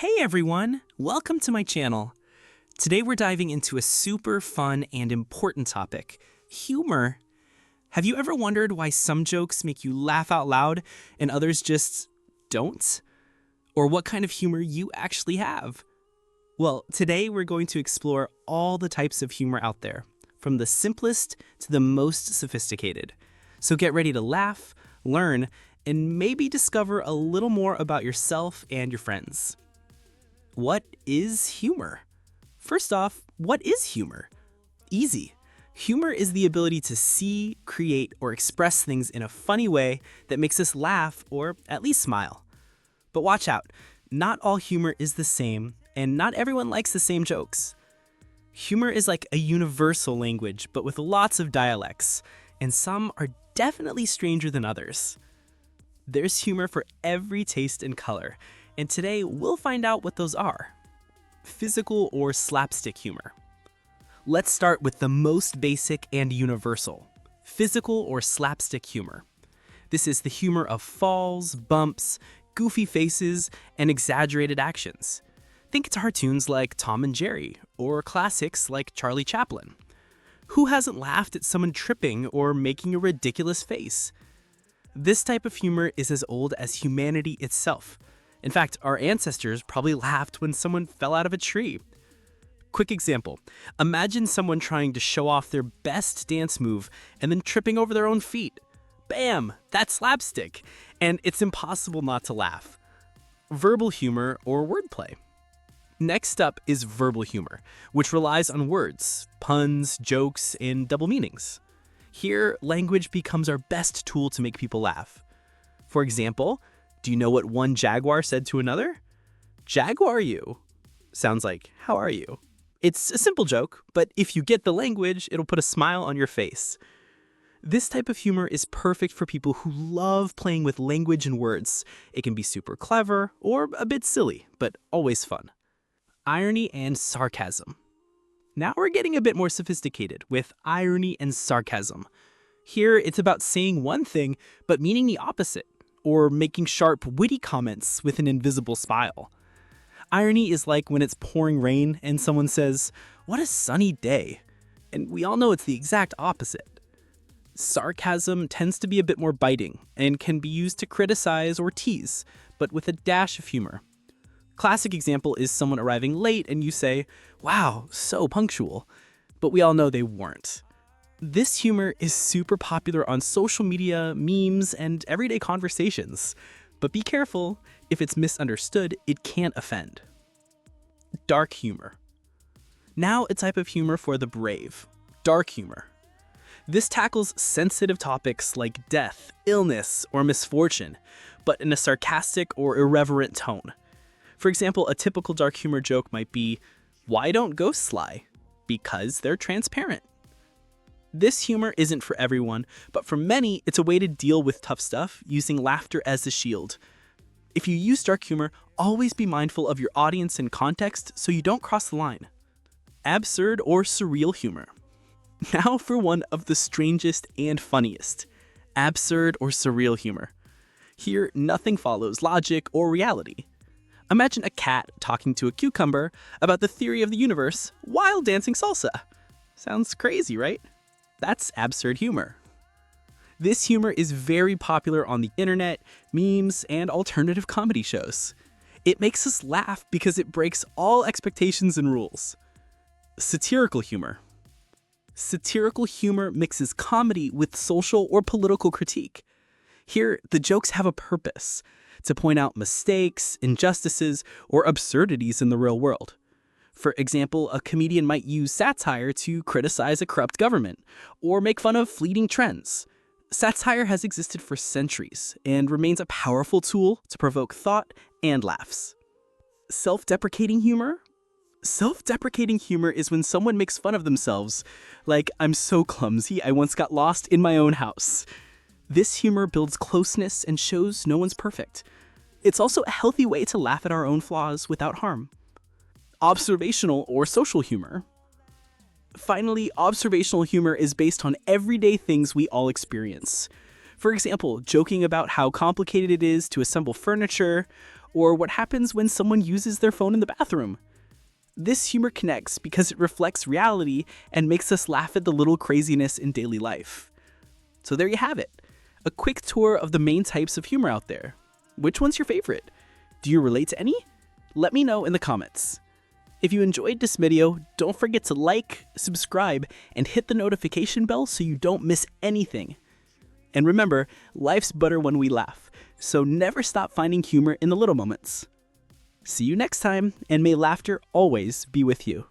Hey everyone, welcome to my channel. Today we're diving into a super fun and important topic, humor. Have you ever wondered why some jokes make you laugh out loud and others just don't? Or what kind of humor you actually have? Well, today we're going to explore all the types of humor out there, from the simplest to the most sophisticated. So get ready to laugh, learn, and maybe discover a little more about yourself and your friends. What is humor? First off, what is humor? Easy. Humor is the ability to see, create, or express things in a funny way that makes us laugh or at least smile. But watch out, not all humor is the same, and not everyone likes the same jokes. Humor is like a universal language, but with lots of dialects, and some are definitely stranger than others. There's humor for every taste and color, and today we'll find out what those are. Physical or slapstick humor. Let's start with the most basic and universal, physical or slapstick humor. This is the humor of falls, bumps, goofy faces, and exaggerated actions. Think cartoons like Tom and Jerry, or classics like Charlie Chaplin. Who hasn't laughed at someone tripping or making a ridiculous face? This type of humor is as old as humanity itself. In fact, our ancestors probably laughed when someone fell out of a tree. Quick example, imagine someone trying to show off their best dance move and then tripping over their own feet. Bam! That's slapstick, and it's impossible not to laugh. Verbal humor or wordplay. Next up is verbal humor, which relies on words, puns, jokes, and double meanings. Here, language becomes our best tool to make people laugh. For example, do you know what one jaguar said to another? Jaguar you. Sounds like, how are you? It's a simple joke, but if you get the language, it'll put a smile on your face. This type of humor is perfect for people who love playing with language and words. It can be super clever or a bit silly, but always fun. Irony and sarcasm. Now we're getting a bit more sophisticated with irony and sarcasm. Here, it's about saying one thing, but meaning the opposite, or making sharp, witty comments with an invisible smile. Irony is like when it's pouring rain and someone says, "What a sunny day," and we all know it's the exact opposite. Sarcasm tends to be a bit more biting and can be used to criticize or tease, but with a dash of humor. Classic example is someone arriving late and you say, "Wow, so punctual," but we all know they weren't. This humor is super popular on social media, memes, and everyday conversations. But be careful, if it's misunderstood, it can offend. Dark humor. Now a type of humor for the brave, dark humor. This tackles sensitive topics like death, illness, or misfortune, but in a sarcastic or irreverent tone. For example, a typical dark humor joke might be, "Why don't ghosts lie?" Because they're transparent. This humor isn't for everyone, but for many, it's a way to deal with tough stuff using laughter as a shield. If you use dark humor, always be mindful of your audience and context so you don't cross the line. Absurd or surreal humor. Now for one of the strangest and funniest, absurd or surreal humor. Here, nothing follows logic or reality. Imagine a cat talking to a cucumber about the theory of the universe while dancing salsa. Sounds crazy, right? That's absurd humor. This humor is very popular on the internet, memes, and alternative comedy shows. It makes us laugh because it breaks all expectations and rules. Satirical humor. Satirical humor mixes comedy with social or political critique. Here, the jokes have a purpose, to point out mistakes, injustices, or absurdities in the real world. For example, a comedian might use satire to criticize a corrupt government, or make fun of fleeting trends. Satire has existed for centuries, and remains a powerful tool to provoke thought and laughs. Self-deprecating humor? Self-deprecating humor is when someone makes fun of themselves, like, "I'm so clumsy, I once got lost in my own house." This humor builds closeness and shows no one's perfect. It's also a healthy way to laugh at our own flaws without harm. Observational or social humor. Finally, observational humor is based on everyday things we all experience. For example, joking about how complicated it is to assemble furniture, or what happens when someone uses their phone in the bathroom. This humor connects because it reflects reality and makes us laugh at the little craziness in daily life. So there you have it, a quick tour of the main types of humor out there. Which one's your favorite? Do you relate to any? Let me know in the comments. If you enjoyed this video, don't forget to like, subscribe, and hit the notification bell so you don't miss anything. And remember, life's better when we laugh, so never stop finding humor in the little moments. See you next time, and may laughter always be with you.